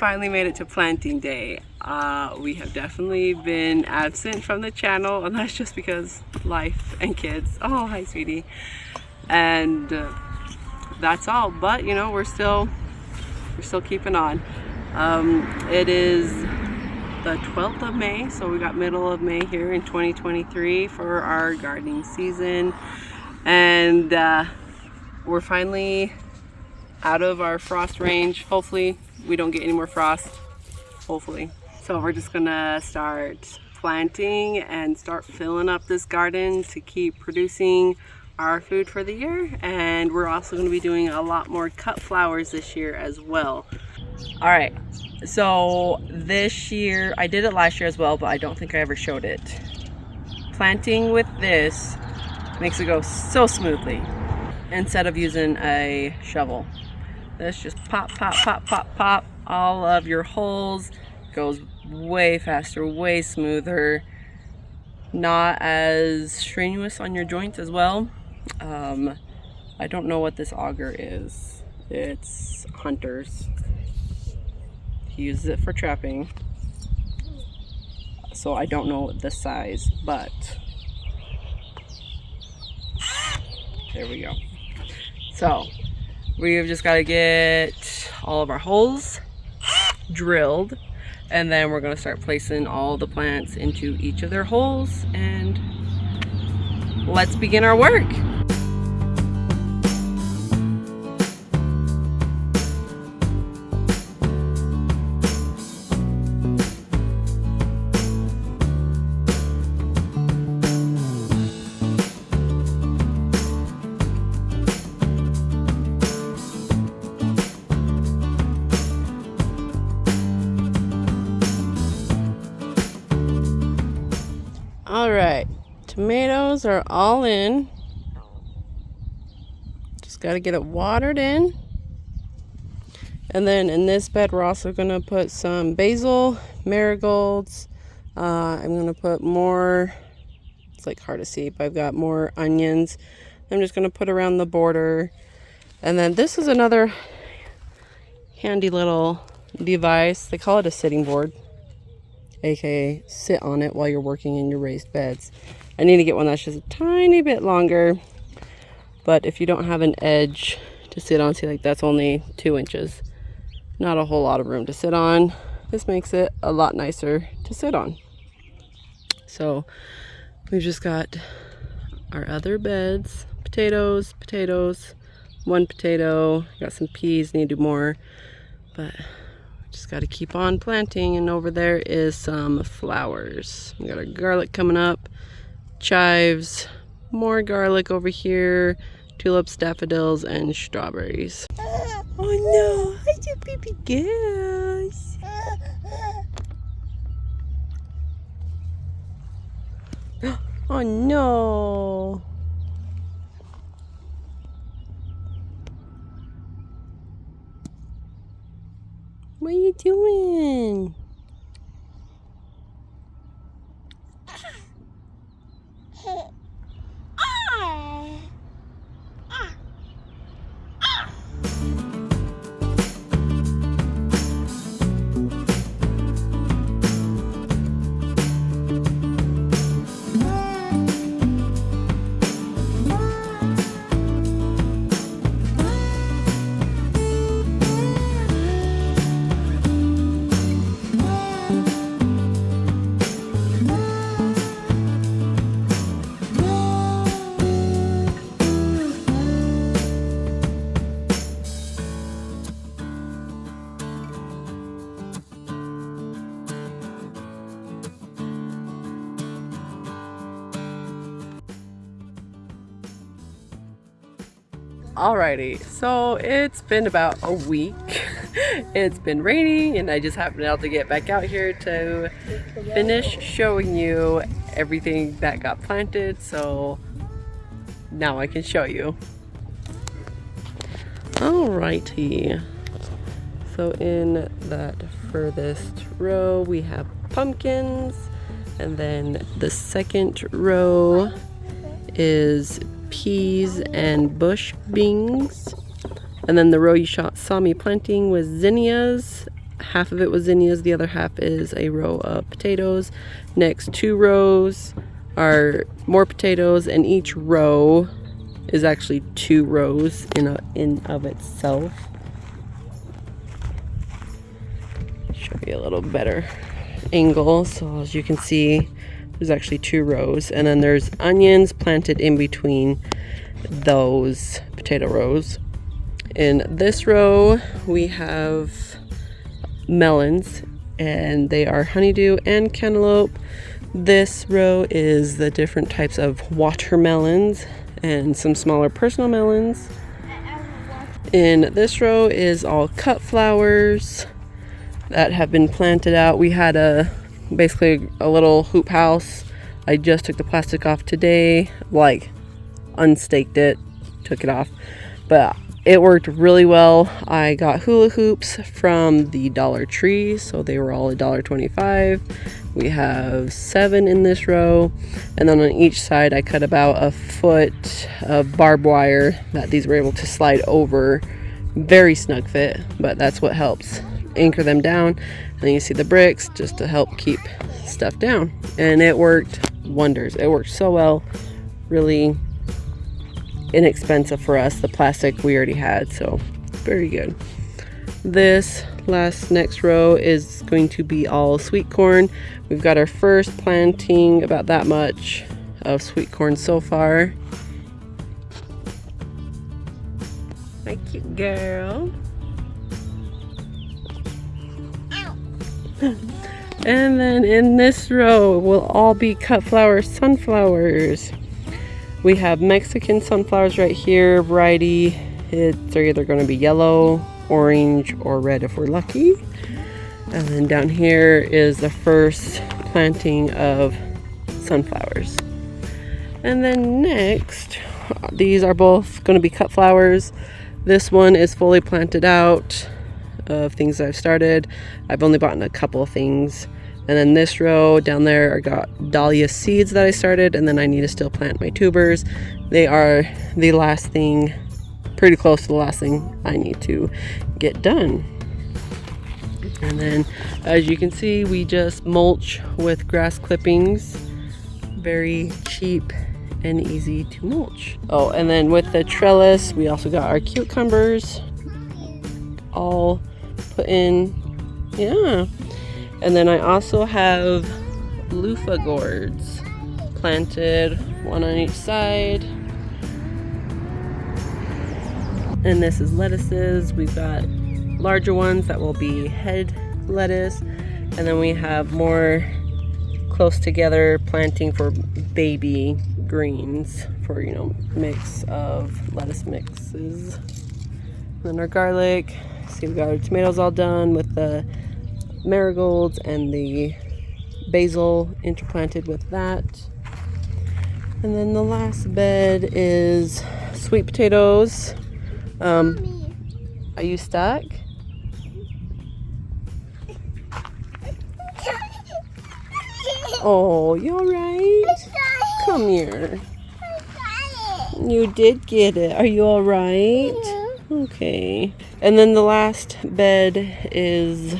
finally made it to planting day. We have definitely been absent from the channel, and that's just because life and kids. Oh, hi, sweetie. And that's all. But you know, we're still keeping on. It is the 12th of May, so we got middle of May here in 2023 for our gardening season, and we're finally out of our frost range. Hopefully we don't get any more frost, hopefully. So we're just gonna start planting and start filling up this garden to keep producing our food for the year. And we're also going to be doing a lot more cut flowers this year as well. All right, so this year, I did it last year as well, but I don't think I ever showed it. Planting with this makes it go so smoothly instead of using a shovel. This just pop, pop, pop, pop, pop. All of your holes, goes way faster, way smoother, not as strenuous on your joints as well. I don't know what this auger is. It's Hunter's. He uses it for trapping, so I don't know the size, but there we go. So we've just got to get all of our holes drilled, and then we're going to start placing all the plants into each of their holes, and let's begin our work. All right, tomatoes are all in. Just got to get it watered in. And then in this bed, we're also going to put some basil, marigolds. I'm going to put more, it's like hard to see, but I've got more onions. I'm just going to put around the border. And then this is another handy little device. They call it a sitting board, aka sit on it while you're working in your raised beds. I need to get one that's just a tiny bit longer, but if you don't have an edge to sit on, see, like that's only 2 inches, not a whole lot of room to sit on. This makes it a lot nicer to sit on. So we've just got our other beds, potatoes, one potato, got some peas, need to do more, but just got to keep on planting. And over there is some flowers. We got our garlic coming up, chives, more garlic over here, tulips, daffodils, and strawberries. Oh no, hi you baby girls. Oh no. What are you doing? Alrighty, so it's been about a week. It's been raining and I just haven't been able to get back out here to finish showing you everything that got planted, so now I can show you. Alrighty, so in that furthest row we have pumpkins, and then the second row is peas and bush beans, and then the row you saw me planting was zinnias, half of it was zinnias, the other half is a row of potatoes. Next 2 rows are more potatoes, and each row is actually 2 rows in of itself. Show you a little better angle. So as you can see, there's actually 2 rows, and then there's onions planted in between those potato rows. In this row we have melons, and they are honeydew and cantaloupe. This row is the different types of watermelons and some smaller personal melons. In this row is all cut flowers that have been planted out. We had basically a little hoop house. I just took the plastic off today, like unstaked it, took it off, but it worked really well. I got hula hoops from the Dollar Tree, so they were all $1.25. We have 7 in this row, and then on each side I cut about 1 foot of barbed wire that these were able to slide over. Very snug fit, but that's what helps anchor them down. And then you see the bricks just to help keep stuff down, and it worked wonders. It worked so well, really inexpensive for us. The plastic we already had, so very good. This next row is going to be all sweet corn. We've got our first planting, about that much of sweet corn so far. My cute girl. And then in this row will all be cut flower sunflowers. We have Mexican sunflowers right here, variety. They're either going to be yellow, orange, or red if we're lucky. And then down here is the first planting of sunflowers. And then next, these are both going to be cut flowers. This one is fully planted out of things I've started. I've only bought a couple of things. And then this row down there, I got dahlia seeds that I started, and then I need to still plant my tubers. They are the last thing, pretty close to the last thing I need to get done. And then as you can see, we just mulch with grass clippings. Very cheap and easy to mulch. Oh, and then with the trellis, we also got our cucumbers all put in. Yeah. And then I also have loofah gourds planted, 1 on each side. And this is lettuces. We've got larger ones that will be head lettuce. And then we have more close together planting for baby greens for, you know, mix of lettuce mixes. And then our garlic. See, we got our tomatoes all done with the marigolds and the basil interplanted with that. And then the last bed is sweet potatoes. Are you stuck? Oh, you alright? Come here. You did get it. Are you alright? Okay. And then the last bed is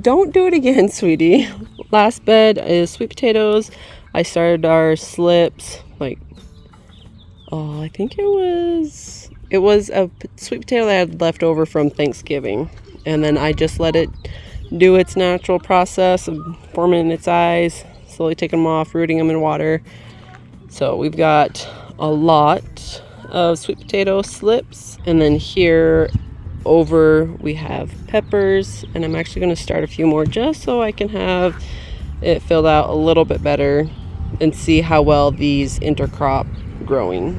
don't do it again, sweetie. Last bed is sweet potatoes. I started our slips like, I think it was a sweet potato that I had left over from Thanksgiving, and then I just let it do its natural process of forming its eyes, slowly taking them off, rooting them in water. So we've got a lot of sweet potato slips, and then here over we have peppers, and I'm actually going to start a few more just so I can have it filled out a little bit better and see how well these intercrop growing.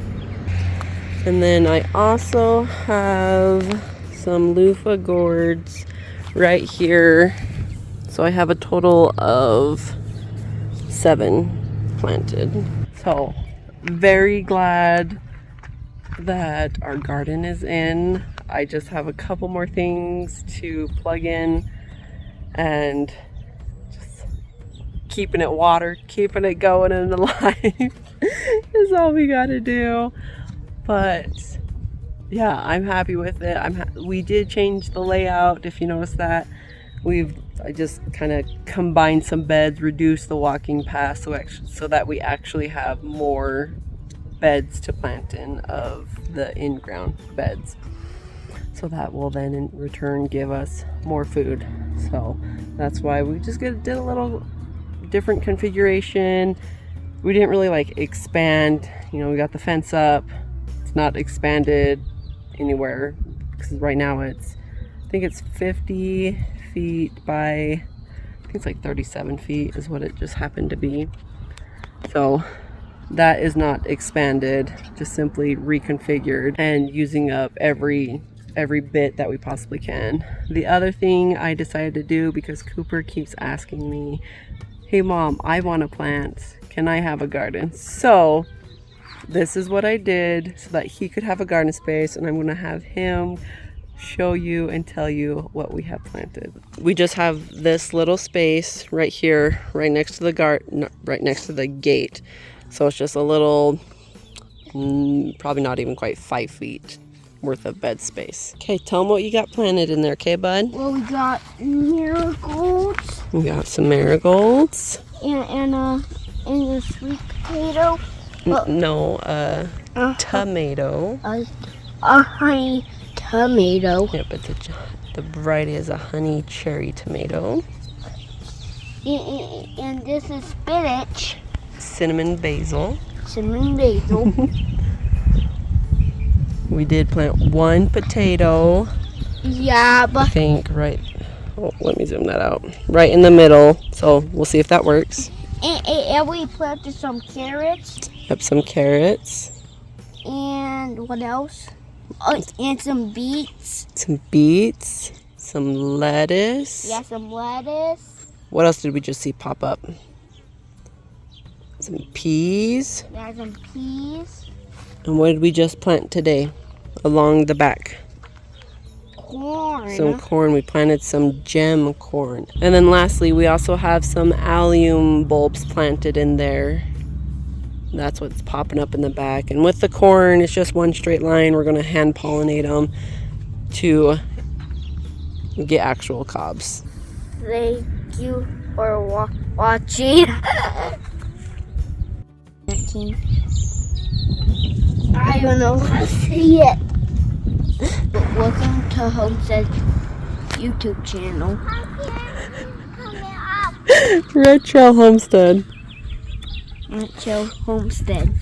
And then I also have some loofah gourds right here, so I have a total of 7 planted. So very glad that our garden is in. I just have a couple more things to plug in, and just keeping it watered, keeping it going and alive is all we gotta do. But yeah, I'm happy with it. We did change the layout, if you noticed that. I just kind of combined some beds, reduced the walking path so that we actually have more beds to plant in of the in-ground beds. So that will then in return give us more food. So that's why we just did a little different configuration. We didn't really like expand, you know, we got the fence up. It's not expanded anywhere because right now I think it's 50 feet by, I think it's like 37 feet is what it just happened to be. So that is not expanded, just simply reconfigured and using up every bit that we possibly can. The other thing I decided to do, because Cooper keeps asking me, hey mom, I want to plant, can I have a garden? So this is what I did so that he could have a garden space, and I'm going to have him show you and tell you what we have planted. We just have this little space right here, right next to the right next to the gate. So it's just a little, probably not even quite 5 feet worth of bed space. Okay, tell them what you got planted in there, okay, bud? Well, we got marigolds. We got some marigolds. And a sweet potato. Tomato. A honey tomato. Yeah, but the variety is a honey cherry tomato. And this is spinach. Cinnamon basil. Cinnamon basil. We did plant one potato. Yeah, but I think right. Oh, let me zoom that out. Right in the middle. So we'll see if that works. And we planted some carrots. Yep, some carrots. And what else? Oh, and some beets. Some beets. Some lettuce. Yeah, some lettuce. What else did we just see pop up? Some peas. Yeah, some peas. And what did we just plant today along the back? Corn. Some corn. We planted some gem corn. And then lastly, we also have some allium bulbs planted in there. That's what's popping up in the back. And with the corn, it's just one straight line. We're going to hand pollinate them to get actual cobs. Thank you for watching. I don't know how to say it. But welcome to Homestead YouTube channel. Red Trail Homestead. Red Trail Homestead.